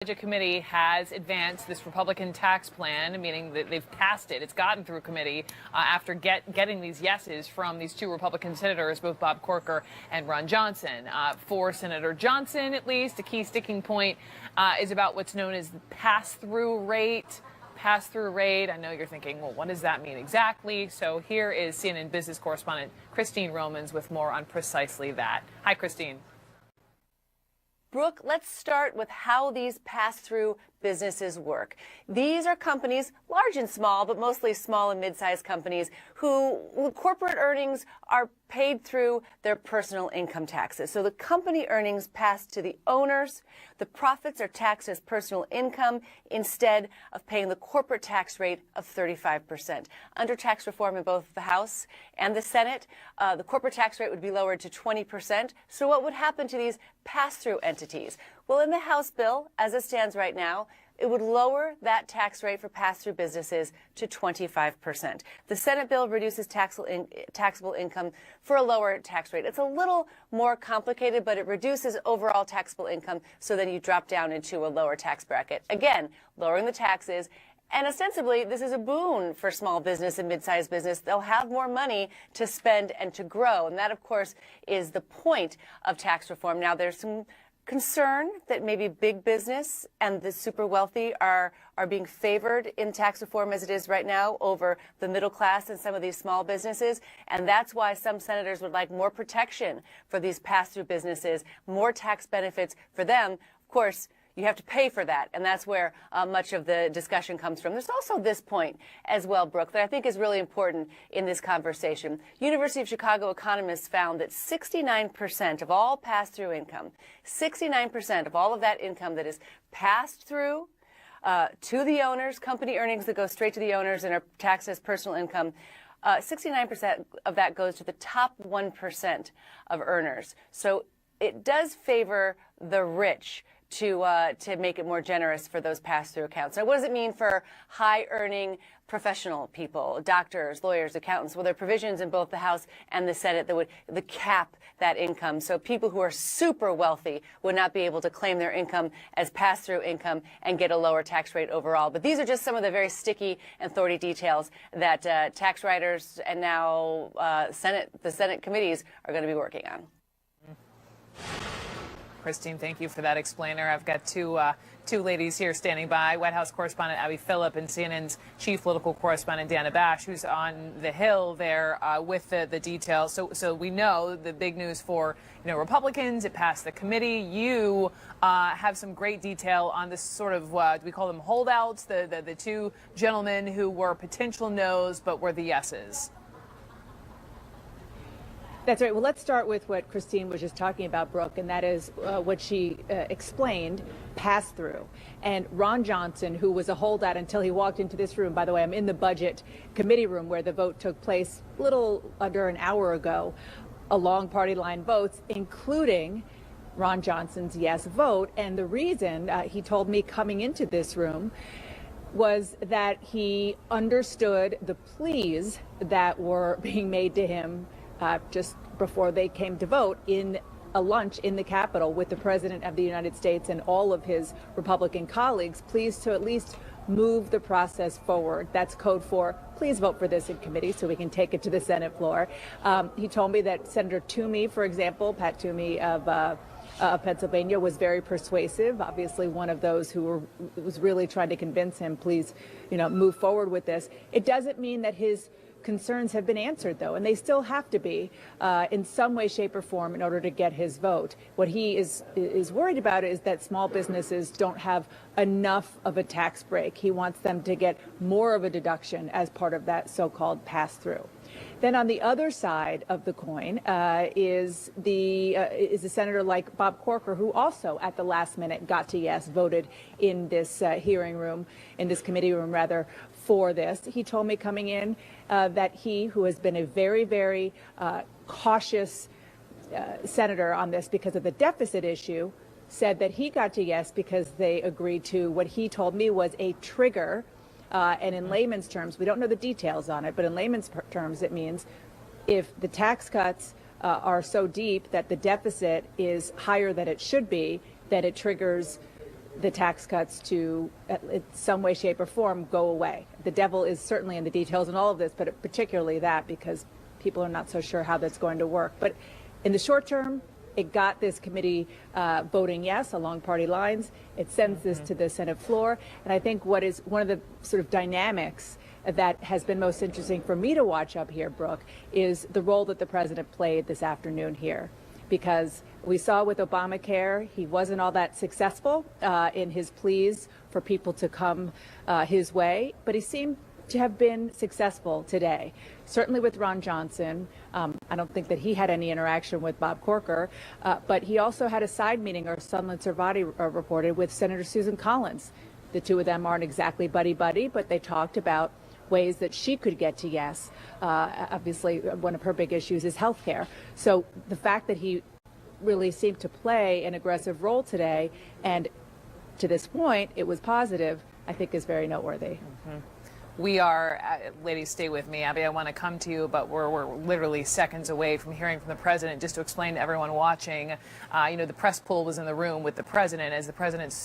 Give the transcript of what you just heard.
Budget Committee has advanced this Republican tax plan, meaning that they've passed it. It's gotten through committee after getting these yeses from these two Republican senators, both Bob Corker and Ron Johnson. For Senator Johnson, at least, a key sticking point is about what's known as the pass-through rate. Pass-through rate. I know you're thinking, well, what does that mean exactly? So here is CNN business correspondent Christine Romans with more on precisely that. Hi, Christine. Brooke, let's start with how these pass-through businesses work. These are companies, large and small, but mostly small and mid-sized companies, who corporate earnings are paid through their personal income taxes. So the company earnings pass to the owners. The profits are taxed as personal income instead of paying the corporate tax rate of 35%. Under tax reform in both the House and the Senate, the corporate tax rate would be lowered to 20%. So what would happen to these pass-through entities? Well, in the House bill, as it stands right now, it would lower that tax rate for pass-through businesses to 25%. The Senate bill reduces taxable income for a lower tax rate. It's a little more complicated, but it reduces overall taxable income, so then you drop down into a lower tax bracket. Again, lowering the taxes. And ostensibly, this is a boon for small business and mid-sized business. They'll have more money to spend and to grow. And that, of course, is the point of tax reform. Now, there's some concern that maybe big business and the super wealthy are being favored in tax reform as it is right now over the middle class and some of these small businesses. And that's why some senators would like more protection for these pass-through businesses, more tax benefits for them. Of course, you have to pay for that, and that's where much of the discussion comes from. There's also this point as well, Brooke, that I think is really important in this conversation. University of Chicago economists found that 69% of all pass-through income, 69% of all of that income that is passed through to the owners, company earnings that go straight to the owners and are taxed as personal income, 69% of that goes to the top 1% of earners. So it does favor the rich to make it more generous for those pass-through accounts. Now, what does it mean for high-earning professional people, doctors, lawyers, accountants? Well, there are provisions in both the House and the Senate that would cap that income. So people who are super wealthy would not be able to claim their income as pass-through income and get a lower tax rate overall. But these are just some of the very sticky and thorny details that tax writers and now the Senate committees are going to be working on. Christine, thank you for that explainer. I've got two ladies here standing by, White House correspondent Abby Phillip and CNN's chief political correspondent Dana Bash, who's on the Hill there with the details. So we know the big news for Republicans, it passed the committee. You have some great detail on this sort of, do we call them holdouts, the two gentlemen who were potential no's but were the yeses. That's right. Well, let's start with what Christine was just talking about, Brooke, and that is what she explained, pass-through. And Ron Johnson, who was a holdout until he walked into this room, by the way, I'm in the Budget Committee room where the vote took place a little under an hour ago, along party line votes, including Ron Johnson's yes vote. And the reason he told me coming into this room was that he understood the pleas that were being made to him just before they came to vote in a lunch in the Capitol with the President of the United States and all of his Republican colleagues, pleased to at least move the process forward. That's code for please vote for this in committee so we can take it to the Senate floor. He told me that Senator Toomey, for example, Pat Toomey of Pennsylvania, was very persuasive. Obviously, one of those who was really trying to convince him, please, move forward with this. It doesn't mean that his concerns have been answered, though, and they still have to be in some way, shape, or form in order to get his vote. What he is worried about is that small businesses don't have enough of a tax break. He wants them to get more of a deduction as part of that so-called pass-through. Then on the other side of the coin is a senator like Bob Corker, who also at the last minute got to yes, voted in this hearing room, in this committee room rather, for this. He told me coming in that he, who has been a very, very cautious senator on this because of the deficit issue, said that he got to yes because they agreed to what he told me was a trigger. And in layman's terms, we don't know the details on it, but in layman's terms, it means if the tax cuts are so deep that the deficit is higher than it should be, that it triggers the tax cuts to, in some way, shape, or form, go away. The devil is certainly in the details in all of this, but particularly that, because people are not so sure how that's going to work. But in the short term, it got this committee voting yes along party lines. It sends this to the Senate floor. And I think what is one of the sort of dynamics that has been most interesting for me to watch up here, Brooke, is the role that the president played this afternoon here. Because we saw with Obamacare, he wasn't all that successful in his pleas for people to come his way, but he seemed to have been successful today. Certainly with Ron Johnson. I don't think that he had any interaction with Bob Corker, but he also had a side meeting, or Sunland Servati reported, with Senator Susan Collins. The two of them aren't exactly buddy-buddy, but they talked about ways that she could get to yes. Obviously, one of her big issues is health care. So the fact that he really seemed to play an aggressive role today, and to this point, it was positive, I think is very noteworthy. We are, ladies, stay with me. Abby, I want to come to you, but we're literally seconds away from hearing from the president. Just to explain to everyone watching, the press pool was in the room with the president as the president